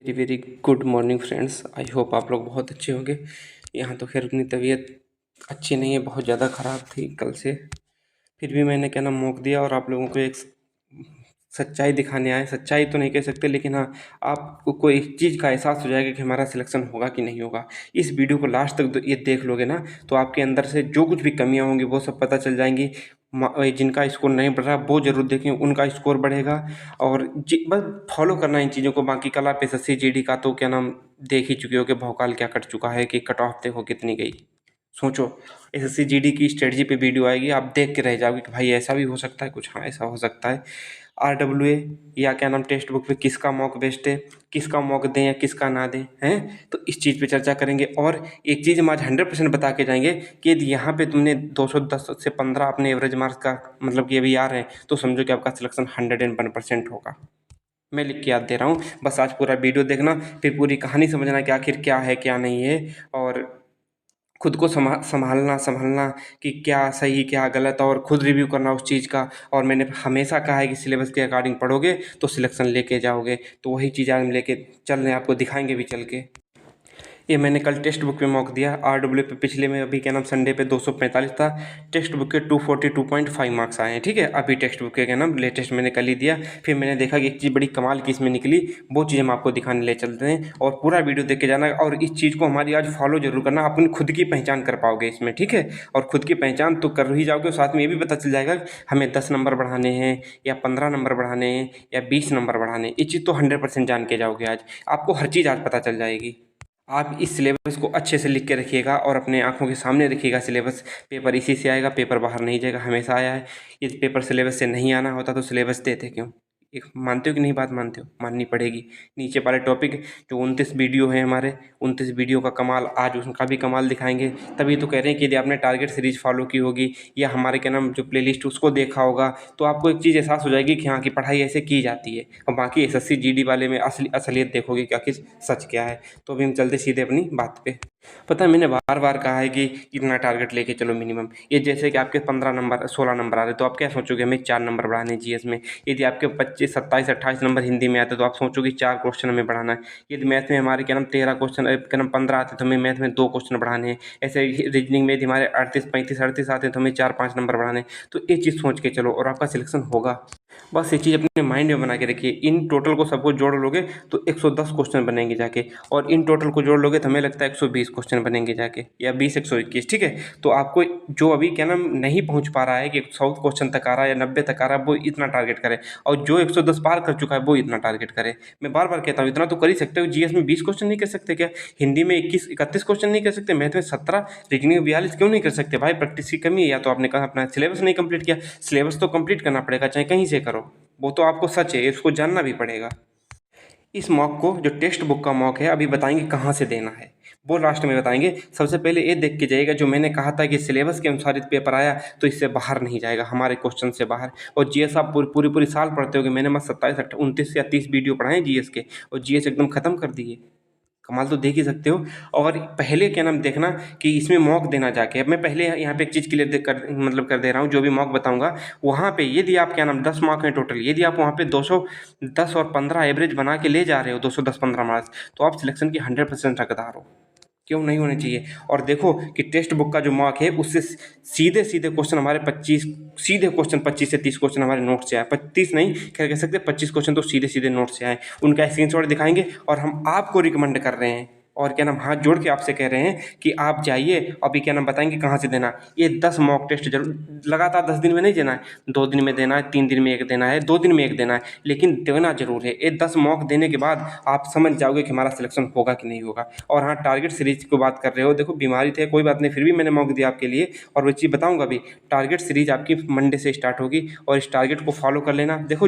Very very good morning friends. I hope आप लोग बहुत अच्छे होंगे। यहाँ तो खैर उतनी तबीयत अच्छी नहीं है, बहुत ज़्यादा ख़राब थी कल से। फिर भी मैंने क्या नाम मौका दिया और आप लोगों को एक सच्चाई दिखाने आए। सच्चाई तो नहीं कह सकते, लेकिन हाँ, आपको कोई एक चीज़ का एहसास हो जाएगा कि हमारा सिलेक्शन होगा कि नहीं होगा। इस वीडियो को लास्ट तक ये देख लोगे ना, तो आपके अंदर से जो कुछ भी कमियाँ होंगी वो सब पता चल जाएंगी। जिनका स्कोर नहीं बढ़ रहा वो जरूर देखें, उनका स्कोर बढ़ेगा। और बस फॉलो करना इन चीज़ों को। बाकी कल आप एसएससी जीडी का तो क्या नाम देख ही चुके हो कि भौकाल क्या कट चुका है, कि कट ऑफ देखो कितनी गई। सोचो, एसएससी जीडी की स्ट्रेटजी पे वीडियो आएगी, आप देख के रह जाओगे कि भाई ऐसा भी हो सकता है कुछ। हाँ, ऐसा हो सकता है। आरडब्ल्यूए या क्या नाम टेक्स्ट बुक पे किसका मॉक बेस्ट है, किसका मॉक दें या किसका ना दें, हैं तो इस चीज़ पे चर्चा करेंगे। और एक चीज़ हम आज 100% बता के जाएंगे कि यदि यहाँ पे तुमने 210 से 15 अपने एवरेज मार्क्स का मतलब कि अभी आ रहे हैं, तो समझो कि आपका सिलेक्शन 101% होगा। मैं लिख के याद दे रहा हूँ। बस आज पूरा वीडियो देखना, फिर पूरी कहानी समझना कि आखिर क्या है क्या नहीं है। और खुद को संभालना कि क्या सही क्या गलत, और खुद रिव्यू करना उस चीज़ का। और मैंने हमेशा कहा है कि सिलेबस के अकॉर्डिंग पढ़ोगे तो सिलेक्शन लेके जाओगे। तो वही चीज़ आज हम लेके चल रहे हैं, आपको दिखाएंगे भी चल के। ये मैंने कल टेक्स्ट बुक पे मॉक दिया। आरडब्ल्यू पे पिछले में अभी क्या नाम संडे पे 245 था। टेक्स्ट बुक के 242.5 मार्क्स आए हैं। ठीक है, अभी टेक्स्ट बुक के क्या नाम लेटेस्ट मैंने कल ही दिया। फिर मैंने देखा कि एक चीज़ बड़ी कमाल की इसमें निकली, वो चीज़ हम आपको दिखाने ले चलते हैं। और पूरा वीडियो देख के जाना, और इस चीज़ को हमारी आज फॉलो जरूर करना। आप अपनी खुद की पहचान कर पाओगे इसमें, ठीक है। और खुद की पहचान तो कर ही जाओगे, साथ में ये भी पता चल जाएगा हमें 10 नंबर बढ़ाने हैं या 15 नंबर बढ़ाने हैं या 20 नंबर बढ़ाने हैं। ये चीज़ तो 100% जान के जाओगे आज। आपको हर चीज़ आज पता चल जाएगी। आप इस सिलेबस को अच्छे से लिख के रखिएगा और अपने आंखों के सामने रखिएगा। सिलेबस पेपर इसी से आएगा, पेपर बाहर नहीं जाएगा, हमेशा आया है। ये पेपर सिलेबस से नहीं आना होता तो सिलेबस देते क्यों? एक मानते हो कि नहीं? बात मानते हो? माननी पड़ेगी। नीचे वाले टॉपिक जो 29 वीडियो है हमारे, 29 वीडियो का कमाल आज उनका भी कमाल दिखाएंगे। तभी तो कह रहे हैं कि यदि आपने टारगेट सीरीज फॉलो की होगी या हमारे क्या नाम जो प्लेलिस्ट उसको देखा होगा, तो आपको एक चीज़ एहसास हो जाएगी कि हाँ, की पढ़ाई ऐसे की जाती है। और बाकी एसएससी जीडी वाले में असलियत देखोगे कि आखिर सच क्या है। तो अभी हम चलते सीधे अपनी बात पे। पता है, मैंने बार बार कहा है कि इतना टारगेट लेके चलो मिनिमम। ये जैसे कि आपके 15 नंबर 16 नंबर आ रहे, तो आप क्या सोचोगे हमें 4 नंबर बढ़ाने जीएस में। यदि आपके 25 27 28 नंबर हिंदी में आते तो आप सोचोगे 4 क्वेश्चन हमें बढ़ाना है। यदि मैथ में हमारे क्या नाम 13 क्वेश्चन क्या नाम 15 आते तो हमें मैथ में 2 क्वेश्चन बढ़ाने हैं। ऐसे रीजनिंग में यदि हमारे 38 35 38 आते तो हमें 4 5 नंबर बढ़ाने हैं। तो ये चीज़ सोच के चलो और आपका सिलेक्शन होगा। बस ये चीज़ अपने माइंड में बना के रखिए। इन टोटल को सबको जोड़ लोगे तो 110 क्वेश्चन बनेंगे जाके, और इन टोटल को जोड़ लोगे तो हमें लगता है 120 क्वेश्चन बनेंगे जाके, या 20 121। ठीक है, तो आपको जो अभी क्या नाम नहीं पहुंच पा रहा है कि 100 क्वेश्चन तक आ रहा है या 90 तक आ रहा है, वो इतना टारगेट करे। और जो 110 पार कर चुका है वो इतना टारगेट करे। मैं बार बार कहता हूँ, इतना तो कर ही सकते हो। जीएस में 20 क्वेश्चन नहीं कर सकते क्या? हिंदी में 21 31 क्वेश्चन नहीं कर सकते? मैथ में 17, रीजनिंग में 42 क्यों नहीं कर सकते भाई? प्रैक्टिस की कमी है, या तो आपने कहा अपना सिलेबस नहीं कंप्लीट किया। सिलेबस तो कंप्लीट करना पड़ेगा, चाहे कहीं से करो। वो तो आपको सच है, इसको जानना भी पड़ेगा। इस मॉक को, जो टेक्स्ट बुक का मॉक है, अभी बताएंगे कहाँ से देना है, वो लास्ट में बताएंगे। सबसे पहले ये देख के जाइएगा, जो मैंने कहा था कि सिलेबस के अनुसार ये पेपर आया तो इससे बाहर नहीं जाएगा, हमारे क्वेश्चन से बाहर। और जीएस आप पूरी साल पढ़ते होगे। मैंने बस 27 29 या 30 वीडियो पढ़ाए जीएस के, और जीएस एकदम खत्म कर दिए। कमाल तो देख ही सकते हो। और पहले क्या नाम देखना कि इसमें मॉक देना जाके। अब मैं पहले यहाँ पे एक चीज़ क्लियर कर दे रहा हूँ। जो भी मॉक बताऊँगा वहाँ पे यदि आप क्या नाम 10 मार्क हैं टोटल, यदि आप वहाँ पे 210 और 15 एवरेज बना के ले जा रहे हो, 210-15 मार्क्स, तो आप सिलेक्शन की 100% हकदार हो। क्यों नहीं होने चाहिए? और देखो कि टेक्स्ट बुक का जो मार्क है उससे सीधे सीधे क्वेश्चन हमारे 25 सीधे क्वेश्चन 25 से 30 क्वेश्चन हमारे नोट से आए। 25 नहीं, खैर कह सकते 25 क्वेश्चन तो सीधे सीधे नोट से आए। उनका स्क्रीनशॉट दिखाएंगे और हम आपको रिकमेंड कर रहे हैं, और क्या नाम हाथ जोड़ के आपसे कह रहे हैं कि आप जाइए। अभी क्या नाम बताएंगे कहाँ से देना। ये 10 मॉक टेस्ट जरूर लगातार 10 दिन में नहीं देना है, 2 दिन में देना है, 3 दिन में एक देना है, 2 दिन में एक देना है, लेकिन देना जरूर है। ये 10 मॉक देने के बाद आप समझ जाओगे कि हमारा सिलेक्शन होगा कि नहीं होगा। और हाँ, टारगेट सीरीज की बात कर रहे हो, देखो बीमारी थे कोई बात नहीं, फिर भी मैंने मॉक दिया आपके लिए। और वो चीज़ बताऊँगा अभी। टारगेट सीरीज आपकी मंडे से स्टार्ट होगी, और इस टारगेट को फॉलो कर लेना। देखो,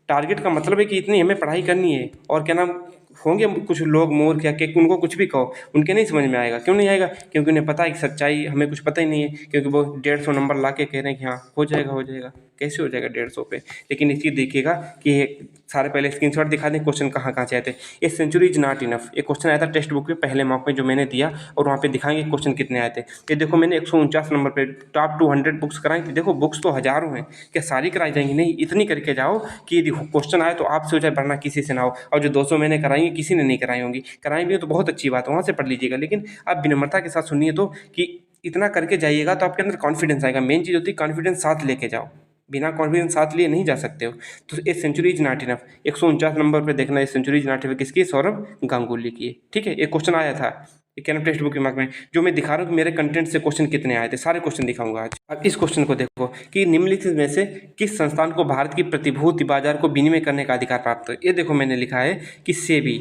टारगेट का मतलब है कि इतनी हमें पढ़ाई करनी है। और क्या नाम होंगे कुछ लोग मूर्ख या कि उनको कुछ भी कहो, उनके नहीं समझ में आएगा। क्यों नहीं आएगा? क्योंकि उन्हें पता है कि सच्चाई हमें कुछ पता ही नहीं है। क्योंकि वो 150 नंबर ला के कह रहे हैं कि हाँ हो जाएगा हो जाएगा। कैसे हो जाएगा 150 पे? लेकिन इस चीज़ देखिएगा कि सारे पहले स्क्रीनशॉट दिखा दें क्वेश्चन कहाँ कहाँ से आए थे। ये सेंचुरी इज नॉट इनफ, ये क्वेश्चन आया था टेक्स्ट बुक में पहले मॉक में जो मैंने दिया, और वहाँ पे दिखाएंगे क्वेश्चन कितने आए थे। ये देखो, मैंने 149 नंबर पे टॉप 200 बुक्स कराई थी। देखो, बुक्स तो हज़ारों हैं, क्या सारी कराई जाएंगी? नहीं, इतनी करके जाओ कि यदि क्वेश्चन आए तो आपसे हो जाए, वरना किसी से ना हो। और जो 200 मैंने कराई कराएंगे, किसी ने नहीं कराई होंगी, कराई भी हो तो बहुत अच्छी बात है, वहाँ से पढ़ लीजिएगा। लेकिन आप विनम्रता के साथ सुनिए तो, कि इतना करके जाइएगा तो आपके अंदर कॉन्फिडेंस आएगा। मेन चीज़ होती है कॉन्फिडेंस साथ लेके जाओ, बिना कॉन्फिडेंस साथ लिए नहीं जा सकते हो। तो a century is not enough. 149 number पे देखना, ये सेंचुरी इज नॉट इनफ किसकी, सौरव गांगुली की है, ठीक है। एक क्वेश्चन आया था एक टेक्स्ट बुक के मार्क में, जो मैं दिखा रहा हूँ कि मेरे कंटेंट से क्वेश्चन कितने आए थे, सारे क्वेश्चन दिखाऊंगा आज। अब इस क्वेश्चन को देखो कि निम्नलिखित में से किस संस्थान को भारत की प्रतिभूति बाजार को विनिमय करने का अधिकार प्राप्त है। ये देखो मैंने लिखा है कि सेबी,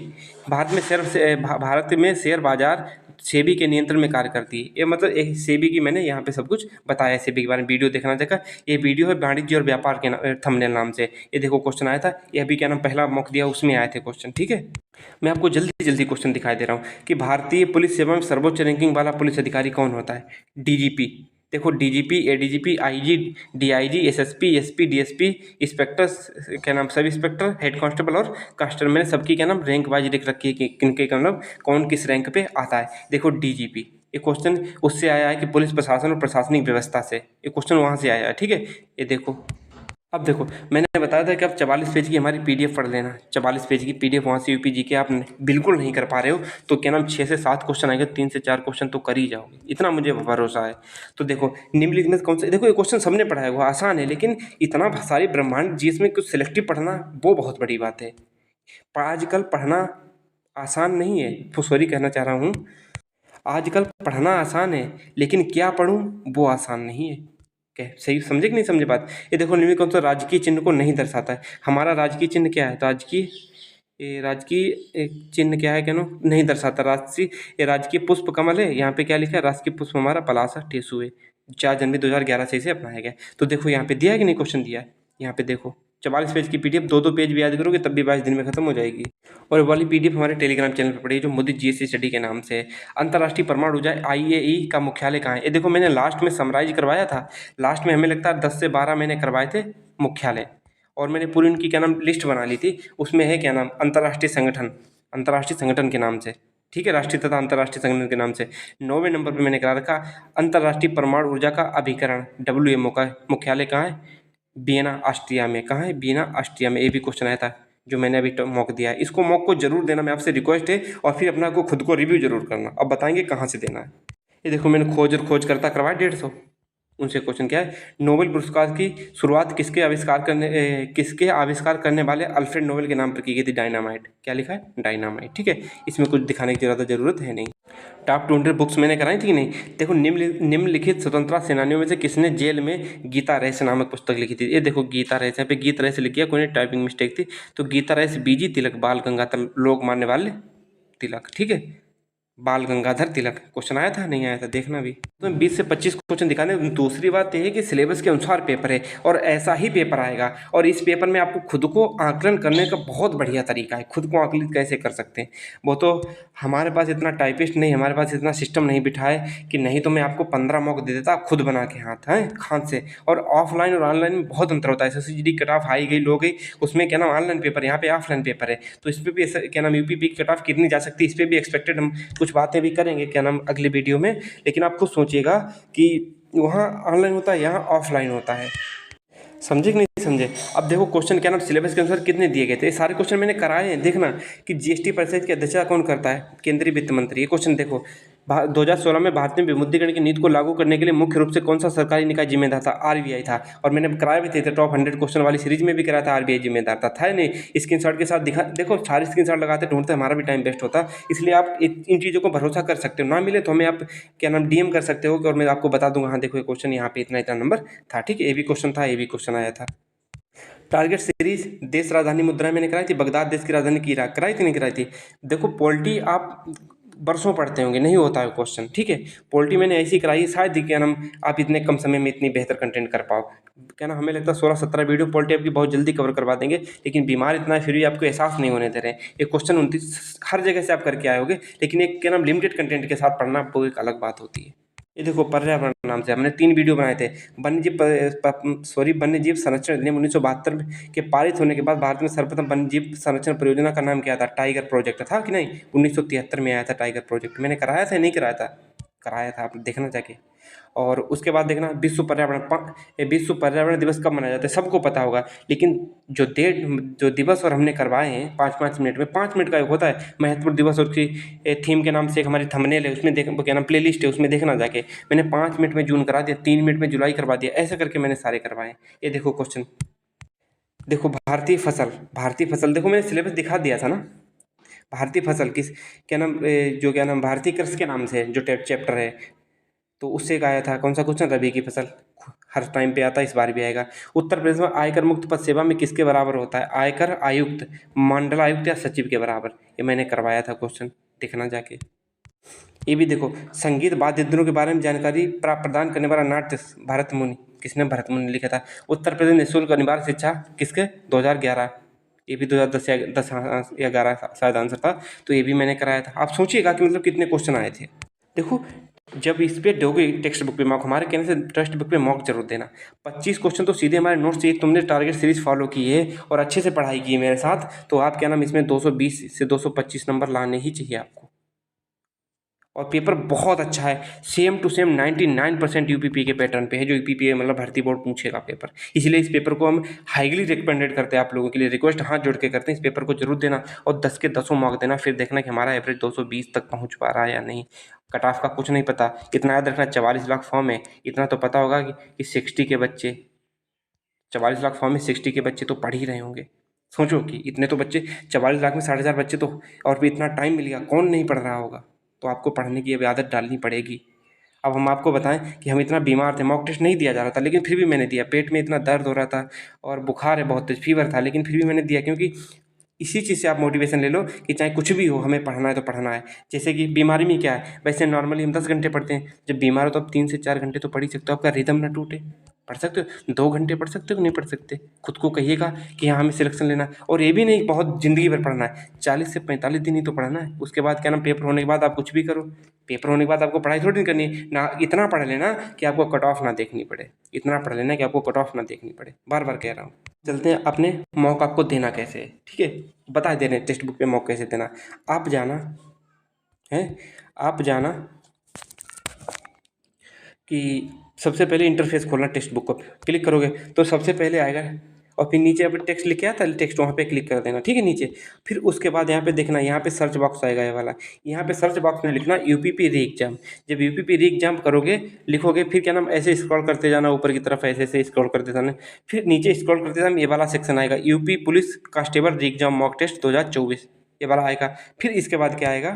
भारत में शेयर बाजार सेबी के नियंत्रण में कार्य करती है। ये मतलब एक सेबी की मैंने यहाँ पे सब कुछ बताया, सेबी के बारे में वीडियो देखना देखा। ये वीडियो है वाणिज्य और व्यापार के थंबनेल नाम से। ये देखो क्वेश्चन आया था, ये अभी क्या नाम पहला मॉक दिया उसमें आए थे क्वेश्चन, ठीक है। मैं आपको जल्दी जल्दी क्वेश्चन दिखाई दे रहा हूँ कि भारतीय पुलिस सेवा में सर्वोच्च रैंकिंग वाला पुलिस अधिकारी कौन होता है। डीजीपी। देखो DGP, ADGP, IG, DIG, SSP, SP, DSP, inspector, क्या नाम सब इंस्पेक्टर, हेड कांस्टेबल और कांस्टेबल, मैंने सबकी क्या नाम रैंक वाइज लिख रखी है कि किनके मतलब कौन किस रैंक पे आता है। देखो डीजीपी, ये क्वेश्चन उससे आया है कि पुलिस प्रशासन और प्रशासनिक व्यवस्था से, ये क्वेश्चन वहाँ से आया है, ठीक है। ये देखो, अब देखो मैंने बताया था कि आप 44 पेज की हमारी पीडीएफ पढ़ लेना, 44 पेज की पीडीएफ वहाँ से यूपी के आप बिल्कुल नहीं कर पा रहे हो तो क्या नाम 6 से 7 क्वेश्चन आएंगे, 3 से 4 क्वेश्चन तो कर ही जाओगे, इतना मुझे भरोसा है। तो देखो निम्नलिखित में कौन सा, देखो ये क्वेश्चन सबने पढ़ा है, वो आसान है, लेकिन इतना सारी ब्रह्मांड जिसमें कुछ सिलेक्टिव पढ़ना वो बहुत बड़ी बात है। आजकल पढ़ना आसान नहीं है, तो सॉरी कहना चाह रहा हूँ, आजकल पढ़ना आसान है लेकिन क्या पढ़ूँ वो आसान नहीं है। क्या सही समझे कि नहीं समझे बात। ये देखो निम्न कौन सा राजकीय चिन्ह को नहीं दर्शाता है। हमारा राजकीय चिन्ह क्या है, राजकीय चिन्ह क्या है, क्या नो नहीं दर्शाता। राजकीय पुष्प कमल है, यहाँ पे क्या लिखा है, राजकीय पुष्प हमारा पलासा टेसु है, 4 जनवरी 2011 से इसे अपनाया गया। तो देखो यहाँ पे दिया है कि नहीं, क्वेश्चन दिया है यहाँ पे देखो। 44 पेज की पीडीएफ 2-2 पेज भी याद करोगे तब भी 22 दिन में खत्म हो जाएगी। और ये वाली पीडीएफ हमारे टेलीग्राम चैनल पर पड़ी है, जो मोदी जीएसटी स्टडी के नाम से है। अंतर्राष्ट्रीय परमाणु ऊर्जा IAEA का मुख्यालय कहाँ है। ये देखो मैंने लास्ट में समराइज करवाया था, लास्ट में हमें लगता है 10 से 12 मैंने करवाए थे मुख्यालय, और मैंने पूरी उनकी क्या नाम लिस्ट बना ली थी। उसमें है क्या नाम अंतर्राष्ट्रीय संगठन के नाम से, ठीक है, राष्ट्रीय तथा अंतर्राष्ट्रीय संगठन के नाम से। 9वें नंबर पे मैंने करा रखा अंतर्राष्ट्रीय परमाणु ऊर्जा का अभिकरण WMO का मुख्यालय कहाँ है, वियना ऑस्ट्रिया में। कहाँ है, वियना ऑस्ट्रिया में। ये भी क्वेश्चन आया था जो मैंने अभी मॉक दिया है, इसको मॉक को जरूर देना, मैं आपसे रिक्वेस्ट है, और फिर अपना को खुद को रिव्यू जरूर करना। अब बताएंगे कहाँ से देना है। ये देखो मैंने खोज करता करवाया 150, उनसे क्वेश्चन क्या है, नोबेल पुरस्कार की शुरुआत किसके आविष्कार करने वाले अल्फ्रेड नोबेल के नाम पर की गई थी। डायनामाइट, क्या लिखा है, डायनामाइट, ठीक है। इसमें कुछ दिखाने की ज़्यादा जरूरत है नहीं। टॉप 200 बुक्स मैंने कराई थी कि नहीं। देखो निम्नलिखित स्वतंत्रता सेनानियों में से किसने जेल में गीता रहस्य नामक पुस्तक लिखी थी। ये देखो गीता रहस्य, यहाँ पे गीत रहस्य लिख गया, कोई टाइपिंग मिस्टेक थी। तो गीता रहस्य बीजी तिलक, बाल गंगाधर लोकमान्य वाले तिलक, ठीक है, बाल गंगाधर तिलक। क्वेश्चन आया था नहीं आया था, देखना भी। तो 20 से 25 क्वेश्चन दिखाने। दूसरी बात यह है कि सिलेबस के अनुसार पेपर है और ऐसा ही पेपर आएगा, और इस पेपर में आपको खुद को आकलन करने का बहुत बढ़िया तरीका है। खुद को आकलित कैसे कर सकते हैं, वो तो हमारे पास इतना टाइपिस्ट नहीं, हमारे पास इतना सिस्टम नहीं बिठा है कि नहीं तो मैं आपको 15 मॉक दे देता, आप खुद बना के हाथ से। और ऑफलाइन और ऑनलाइन में बहुत अंतर होता है। SSCGD कट ऑफ हाई गई लो गई, उसमें क्या नाम ऑनलाइन पेपर, यहाँ पे ऑफलाइन पेपर है। तो इस पर भी क्या नाम UP की कट ऑफ कितनी जा सकती है, इस पर भी एक्सपेक्टेड हम कुछ बातें भी करेंगे क्या नाम अगले वीडियो में। लेकिन आप खुद सोचिएगा कि वहाँ ऑनलाइन होता है, यहाँ ऑफलाइन होता है। समझे कि नहीं समझे। अब देखो क्वेश्चन क्या नाम सिलेबस के अनुसार कितने दिए गए थे, ये सारे क्वेश्चन मैंने कराए हैं। देखना कि GST परिषद की अध्यक्षता कौन करता है, केंद्रीय वित्त मंत्री। ये क्वेश्चन देखो 2016 में भारतीय विमुद्रीकरण की नीति को लागू करने के लिए मुख्य रूप से कौन सा सरकारी निकाय जिम्मेदार था। RBI था। और मैंने कराया भी थे टॉप 100 क्वेश्चन वाली सीरीज में भी कराया था, RBI जिम्मेदार था नहीं। स्क्रीनशॉट के साथ दिखा, देखो सारे स्क्रीनशॉट लगाते ढूंढते हमारा भी टाइम वेस्ट होता, इसलिए आप इन चीज़ों को भरोसा कर सकते हो। ना मिले तो हमें आप क्या नाम DM कर सकते हो, और मैं आपको बता दूंगा हाँ देखो ये क्वेश्चन यहाँ पे इतना इतना नंबर था, ठीक है। ये भी क्वेश्चन था, ये भी क्वेश्चन आया था। टारगेट सीरीज देश राजधानी मुद्रा मैंने कराई थी, बगदाद देश की राजधानी की इराक, कराई थी नहीं कराई थी। देखो पॉलिटी आप बरसों पढ़ते होंगे, नहीं होता है क्वेश्चन, ठीक है। पॉलिटी मैंने ऐसी कराई, शायद ही क्या नाम आप इतने कम समय में इतनी बेहतर कंटेंट कर पाओ। क्या ना हमें लगता है 16-17 वीडियो पॉलिटी आपकी बहुत जल्दी कवर करवा देंगे, लेकिन बीमार इतना है फिर भी आपको एहसास नहीं होने दे रहे हैं। एक क्वेश्चन 29 हर जगह से आप करके आए होगे, लेकिन एक क्या नाम लिमिटेड कंटेंट के साथ पढ़ना वो एक अलग बात होती है। ये देखो पर्यावरण नाम से हमने 3 वीडियो बनाए थे। वन्यजीव संरक्षण अधिनियम 1972 के पारित होने के बाद भारत में सर्वप्रथम वन्यजीव संरक्षण परियोजना का नाम क्या था, टाइगर प्रोजेक्ट था कि नहीं। 1973 में आया था टाइगर प्रोजेक्ट। मैंने कराया था नहीं कराया था, कराया था, आप देखना जाके। और उसके बाद देखना विश्व पर्यावरण दिवस कब मनाया जाता है, सबको पता होगा। लेकिन जो दिवस और हमने करवाए हैं 5-5 मिनट में, 5 मिनट का एक होता है महत्वपूर्ण दिवस, और उसकी थीम के नाम से एक हमारी थंबनेल है, उसमें क्या नाम प्लेलिस्ट है, उसमें देखना जाके। मैंने 5 मिनट में जून करा दिया, 3 मिनट में जुलाई करवा दिया, ऐसा करके मैंने सारे करवाए। ये देखो क्वेश्चन, देखो भारतीय फसल देखो मैंने सिलेबस दिखा दिया था ना। भारतीय फसल किस क्या नाम क्या नाम भारतीय कृषि के नाम से जो चैप्टर है, तो उससे एक आया था कौन सा क्वेश्चन, रबी की फसल। हर टाइम पे आता है, इस बार भी आएगा। उत्तर प्रदेश में आयकर मुक्त पद सेवा में किसके बराबर होता है, आयकर आयुक्त, मंडल आयुक्त या सचिव के बराबर। ये मैंने करवाया था क्वेश्चन, देखना जाके। ये भी देखो, संगीत वाद्य यंत्रों के बारे में जानकारी प्रदान करने वाला नाट्य भरत मुनि, किसने, भरत मुनि ने लिखा था। उत्तर प्रदेश निःशुल्क अनिवार्य शिक्षा किसके, 2011। ये भी 2010 या 11 शायद आंसर था, तो ये भी मैंने कराया था। आप सोचिएगा कि मतलब कितने क्वेश्चन आए थे। देखो, जब इस पे दोगे टेक्स्ट बुक पे मॉक, हमारे कहने से टेक्स्ट बुक पे मॉक जरूर देना। 25 क्वेश्चन तो सीधे हमारे नोट्स से, तुमने टारगेट सीरीज फॉलो की है और अच्छे से पढ़ाई की है मेरे साथ, तो आप क्या नाम इसमें 220 से 225 नंबर लाने ही चाहिए आपको। और पेपर बहुत अच्छा है, सेम टू सेम 99% यूपीपी के पैटर्न पे है, जो यूपीपी मतलब भर्ती बोर्ड पूछेगा पेपर। इसलिए इस पेपर को हम हाईली रिकमेंडेड करते हैं, आप लोगों के लिए रिक्वेस्ट हाथ जोड़ के करते हैं, इस पेपर को जरूर देना और 10 के 10 मार्क देना, फिर देखना कि हमारा एवरेज 220 तक पहुंच पा रहा है या नहीं। कट ऑफ का कुछ नहीं पता, इतना याद रखना 44 लाख फॉर्म है, इतना तो पता होगा कि 60 के बच्चे, 44 लाख फॉर्म में 60 के बच्चे तो पढ़ ही रहे होंगे। सोचो कि इतने तो बच्चे, 44 लाख में 4,500 बच्चे तो, और भी इतना टाइम मिलेगा, कौन नहीं पढ़ रहा होगा। तो आपको पढ़ने की अब आदत डालनी पड़ेगी। अब हम आपको बताएं कि हम इतना बीमार थे, मॉक टेस्ट नहीं दिया जा रहा था, लेकिन फिर भी मैंने दिया। पेट में इतना दर्द हो रहा था और बुखार है, बहुत तेज फीवर था, लेकिन फिर भी मैंने दिया, क्योंकि इसी चीज़ से आप मोटिवेशन ले लो कि चाहे कुछ भी हो, हमें पढ़ना है तो पढ़ना है। जैसे कि बीमारी में क्या है, वैसे नॉर्मली हम 10 घंटे पढ़ते हैं, जब बीमार हो तो आप 3 से 4 घंटे तो पढ़ ही सकते हो, आपका रिदम ना टूटे। पढ़ सकते हो, 2 घंटे पढ़ सकते हो कि नहीं पढ़ सकते, खुद को कहिएगा कि हाँ हमें सिलेक्शन लेना है। और ये भी नहीं बहुत ज़िंदगी भर पढ़ना है, 40 से 45 दिन ही तो पढ़ना है। उसके बाद क्या नाम, पेपर होने के बाद आप कुछ भी करो, पेपर होने के बाद आपको पढ़ाई थोड़ी नहीं करनी है ना। इतना पढ़ लेना कि आपको कट ऑफ ना देखनी पड़े, इतना पढ़ लेना कि आपको कट ऑफ ना देखनी पड़े, बार बार कह रहा हूँ। चलते हैं अपने मॉक आपको देना कैसे है, ठीक है, बता दे रहे हैं टेक्स्ट बुक पे मॉक कैसे देना। आप जाना है, आप जाना कि सबसे पहले इंटरफेस खोलना, टेक्स्ट बुक को क्लिक करोगे तो सबसे पहले आएगा, और फिर नीचे अब टेक्स्ट लिख के आता है, टेक्स्ट वहाँ पे क्लिक कर देना, ठीक है नीचे। फिर उसके बाद यहाँ पे देखना, यहाँ पे सर्च बॉक्स आएगा ये वाला, यहाँ पे सर्च बॉक्स में लिखना यूपीपी री एग्जाम। जब यूपीपी री एग्जाम करोगे, लिखोगे, फिर क्या नाम ऐसे स्क्रॉल करते जाना ऊपर की तरफ, ऐसे ऐसे स्क्रॉल करते जाना, फिर नीचे स्क्रॉल करते जाना, ये वाला सेक्शन आएगा, UP police constable re exam mock test 2024, ये वाला आएगा। फिर इसके बाद क्या आएगा,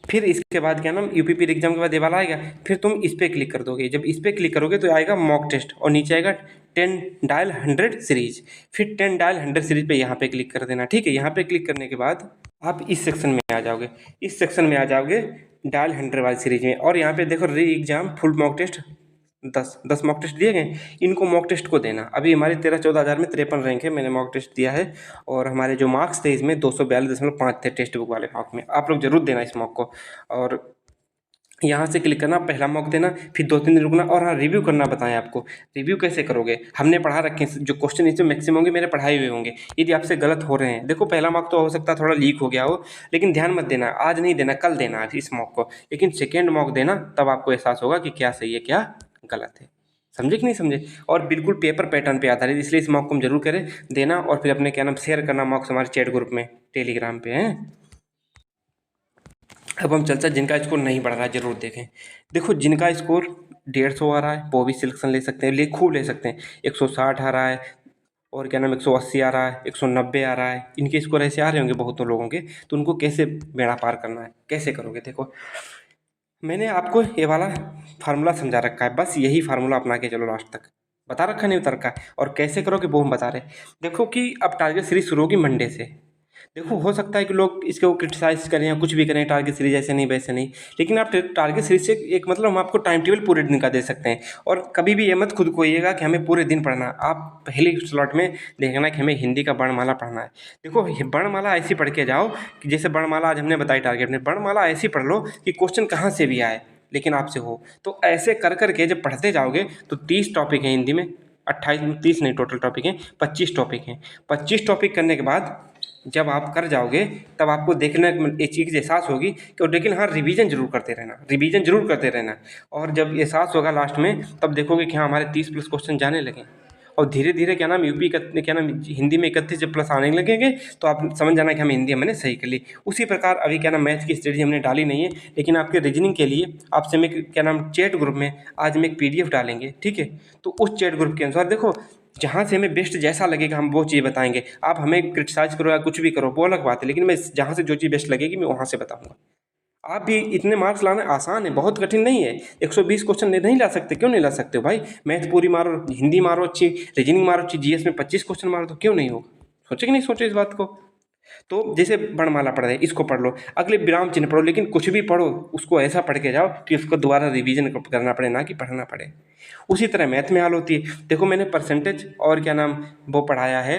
फिर इसके बाद क्या नाम यूपीपी एग्जाम के बाद ये वाला आएगा, फिर तुम इस पर क्लिक कर दोगे। जब इस पर क्लिक करोगे तो आएगा मॉक टेस्ट, और नीचे आएगा 10 डायल 100 सीरीज। फिर 10 डायल 100 सीरीज पे यहाँ पे क्लिक कर देना, ठीक है। यहाँ पे क्लिक करने के बाद आप इस सेक्शन में आ जाओगे, इस सेक्शन में आ जाओगे डायल 100 वाली सीरीज में, और यहाँ पे देखो re exam full mock test 10 mock test दिए गए, इनको मॉक टेस्ट को देना। अभी हमारे 13-14 हज़ार में 53 रैंक है, मैंने मॉक टेस्ट दिया है, और हमारे जो मार्क्स थे इसमें 242.5 थे टेक्स्ट बुक वाले मार्क में। आप लोग जरूर देना इस मॉक को, और यहाँ से क्लिक करना, पहला मॉक देना, फिर 2-3 दिन रुकना, और हाँ रिव्यू करना बताएं आपको। रिव्यू कैसे करोगे, हमने पढ़ा रखे हैं, जो क्वेश्चन इसमें मैक्सिमम होंगे मेरे पढ़ाए हुए होंगे। यदि आपसे गलत हो रहे हैं, देखो पहला मॉक तो हो सकता है थोड़ा लीक हो गया हो, लेकिन ध्यान मत देना, आज नहीं देना, कल देना इस मॉक को, लेकिन सेकेंड मॉक देना, तब आपको एहसास होगा कि क्या सही है क्या गलत है। समझे कि नहीं समझे, और बिल्कुल पेपर पैटर्न पे आधारित, इसलिए इस मॉक को हम जरूर करें देना, और फिर अपने क्या नाम शेयर करना मॉक्स हमारे चैट ग्रुप में टेलीग्राम पे हैं। अब हम चलते हैं जिनका स्कोर नहीं बढ़ रहा है, जरूर देखें। देखो जिनका स्कोर 150 आ रहा है वो भी सिलेक्शन ले सकते हैं, खूब ले सकते हैं। 160 आ रहा है, और क्या नाम 180 आ रहा है, 190 आ रहा है, इनके स्कोर ऐसे आ रहे होंगे बहुतों लोगों के, तो उनको कैसे बेड़ा पार करना है, कैसे करोगे। देखो मैंने आपको ये वाला फार्मूला समझा रखा है, बस यही फार्मूला अपना के चलो लास्ट तक, बता रखा नहीं उतर का, और कैसे करोगे वो हम बता रहे। देखो कि अब टारगेट सीरीज शुरू होगी मंडे से। देखो हो सकता है कि लोग इसको क्रिटिसाइज करें या कुछ भी करें, टारगेट सीरीज ऐसे नहीं वैसे नहीं, लेकिन आप टारगेट सीरीज से एक मतलब हम आपको टाइम टेबल पूरे दिन का दे सकते हैं। और कभी भी ये मत खुद कोइएगा कि हमें पूरे दिन पढ़ना, आप पहले स्लॉट में देखना कि हमें हिंदी का वर्णमाला पढ़ना है। देखो वर्णमाला ऐसी पढ़ के जाओ कि जैसे वर्णमाला आज हमने बताई टारगेट में, वर्णमाला ऐसी पढ़ लो कि क्वेश्चन कहाँ से भी आए लेकिन आपसे हो। तो ऐसे कर करके जब पढ़ते जाओगे तो 30 टॉपिक हैं हिंदी में, 28 30 नहीं टोटल टॉपिक हैं, 25 टॉपिक हैं। 25 टॉपिक करने के बाद जब आप कर जाओगे तब आपको देखना एक चीज़ एहसास होगी कि लेकिन हाँ, रिवीजन जरूर करते रहना, रिवीजन जरूर करते रहना। और जब एहसास होगा लास्ट में, तब देखोगे कि हाँ, हमारे 30+ क्वेश्चन जाने लगे। और धीरे धीरे क्या नाम यूपी का क्या नाम हिंदी में 31+ आने लगेंगे, तो आप समझ जाना कि हम हिंदी हमने सही कर ली। उसी प्रकार अभी क्या नाम मैथ की स्ट्रेटजी हमने डाली नहीं है, लेकिन आपके रीजनिंग के लिए आपसे मैं क्या नाम चैट ग्रुप में आज में एक PDF डालेंगे, ठीक है। तो उस चैट ग्रुप के अनुसार देखो, जहाँ से हमें बेस्ट जैसा लगेगा हम वो चीज़ बताएंगे। आप हमें क्रिटिसाइज करो या कुछ भी करो, वो अलग बात है, लेकिन मैं जहाँ से जो चीज़ बेस्ट लगेगी मैं वहाँ से बताऊँगा। आप भी इतने मार्क्स लाना आसान है, बहुत कठिन नहीं है। 120 क्वेश्चन नहीं ला सकते, क्यों नहीं ला सकते हो भाई? मैथ पूरी मारो, हिंदी मारो अच्छी, रीजनिंग मारो अच्छी, GS में 25 क्वेश्चन मार दो, क्यों नहीं होगा? सोचे कि नहीं सोचे इस बात को? तो जैसे वर्णमाला पढ़ रहे, इसको पढ़ लो, अगले विराम चिन्ह पढ़ो, लेकिन कुछ भी पढ़ो उसको ऐसा पढ़ के जाओ कि उसको दोबारा रिवीजन करना पड़े, ना कि पढ़ना पड़े। उसी तरह मैथ में हाल होती है। देखो, मैंने परसेंटेज और क्या नाम वो पढ़ाया है,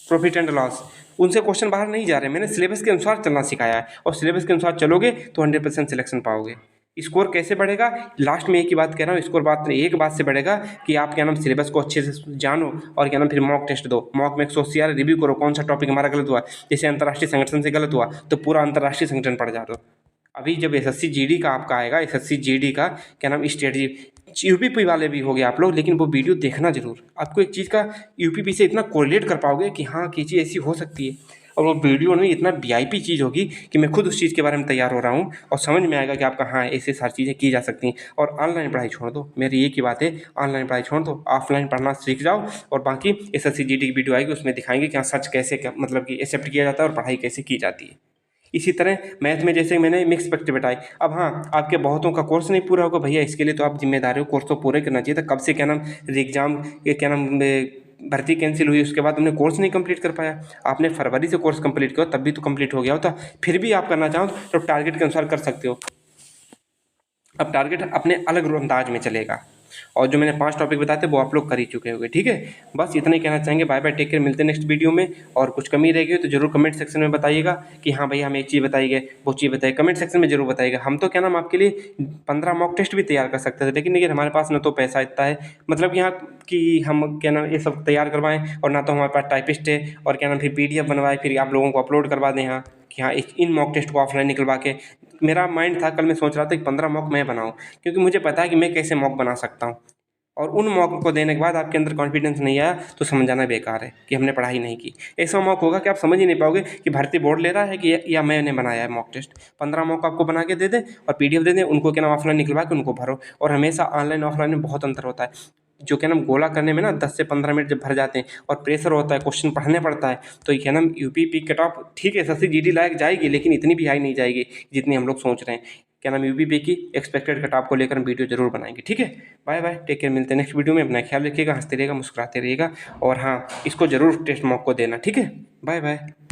प्रॉफिट एंड लॉस, उनसे क्वेश्चन बाहर नहीं जा रहे। मैंने सिलेबस के अनुसार चलना सिखाया है, और सिलेबस के अनुसार चलोगे तो 100% सिलेक्शन पाओगे। स्कोर कैसे बढ़ेगा? लास्ट में एक ही बात कह रहा हूँ, स्कोर बात एक बात से बढ़ेगा कि आप क्या नाम सिलेबस को अच्छे से जानो, और क्या नाम फिर मॉक टेस्ट दो। मॉक में 180 रिव्यू करो, कौन सा टॉपिक हमारा गलत हुआ। जैसे अंतर्राष्ट्रीय संगठन से गलत हुआ तो पूरा अंतर्राष्ट्रीय संगठन पढ़ जा दो। अभी जब SSC GD का आपका आएगा, SSC GD का क्या नाम स्ट्रेटजी, UPP वाले भी हो गए आप लोग, लेकिन वो वीडियो देखना जरूर। आपको एक चीज़ का UPP से इतना कोरिलेट कर पाओगे कि हाँ, कि चीज़ ऐसी हो सकती है। और वो वीडियो में इतना VIP चीज़ होगी कि मैं खुद उस चीज़ के बारे में तैयार हो रहा हूँ, और समझ में आएगा कि आपका हाँ, ऐसे सारी चीज़ें की जा सकती हैं। और ऑनलाइन पढ़ाई छोड़ दो, मेरी एक ही बात है, ऑनलाइन पढ़ाई छोड़ दो, ऑफलाइन पढ़ना सीख जाओ। और बाकी SSC GD की वीडियो आएगी, उसमें दिखाएंगे कि हाँ, सच कैसे मतलब कि एक्सेप्ट किया जाता है और पढ़ाई कैसे की जाती है। इसी तरह मैथ में जैसे मैंने मिक्स फैक्टर बताए। अब हाँ, आपके बहुतों का कोर्स नहीं पूरा होगा भैया, इसके लिए तो आप जिम्मेदार हो, कोर्स तो पूरा करना चाहिए था। कब से क्या नाम एग्जाम क्या नाम भर्ती कैंसिल हुई, उसके बाद हमने कोर्स नहीं कंप्लीट कर पाया। आपने फरवरी से कोर्स कंप्लीट किया, तब भी तो कंप्लीट हो गया होता। फिर भी आप करना चाहो तो टारगेट के अनुसार कर सकते हो। अब टारगेट अपने अलग अंदाज में चलेगा, और जो मैंने 5 टॉपिक बताए थे वो आप लोग कर ही चुके होंगे, ठीक है। बस इतना ही कहना चाहेंगे। बाय बाय, टेक केयर, मिलते हैं नेक्स्ट वीडियो में। और कुछ कमी रह गई तो जरूर कमेंट सेक्शन में बताइएगा कि हाँ भैया हमें एक चीज़ बताइए, वो चीज़ बताइए, कमेंट सेक्शन में जरूर बताइएगा। हम तो क्या नाम आपके लिए 15 मॉक टेस्ट भी तैयार कर सकते थे, लेकिन हमारे पास न तो पैसा इतना है, मतलब यहाँ कि हम क्या नाम ये सब तैयार करवाएं, और ना तो हमारे पास टाइपिस्ट है, और क्या नाम फिर PDF बनवाए, फिर आप लोगों को अपलोड करवा दें यहाँ कि हाँ इन मॉक टेस्ट को ऑफलाइन निकलवा के। मेरा माइंड था, कल मैं सोच रहा था कि 15 मॉक मैं बनाऊं, क्योंकि मुझे पता है कि मैं कैसे मॉक बना सकता हूँ। और उन मॉक को देने के बाद आपके अंदर कॉन्फिडेंस नहीं आया तो समझ जाना बेकार है कि हमने पढ़ाई नहीं की। ऐसा मॉक होगा कि आप समझ ही नहीं पाओगे कि भर्ती बोर्ड ले रहा है कि या मैंने बनाया है मॉक टेस्ट। 15 मॉक आपको बना के दे दे और PDF दे दें, उनको क्या नाम ऑफलाइन निकलवा के उनको भरो। और हमेशा ऑनलाइन ऑफलाइन में बहुत अंतर होता है। जो क्या नाम गोला करने में ना 10 से 15 मिनट जब भर जाते हैं, और प्रेशर होता है, क्वेश्चन पढ़ने पड़ता है, तो ये क्या नाम UPP कट ऑफ ठीक है SSC GD लायक जाएगी, लेकिन इतनी भी हाई नहीं जाएगी जितनी हम लोग सोच रहे हैं। क्या नाम UPP की एक्सपेक्टेड कट ऑफ को लेकर हम वीडियो जरूर बनाएंगे, ठीक है। बाय बाय, टेक केयर, मिलते हैं नेक्स्ट वीडियो में। अपना ख्याल रखिएगा, हंसते रहिएगा, मुस्कुराते रहिएगा, और हाँ, इसको जरूर टेस्ट मॉक को देना, ठीक है। Bye bye.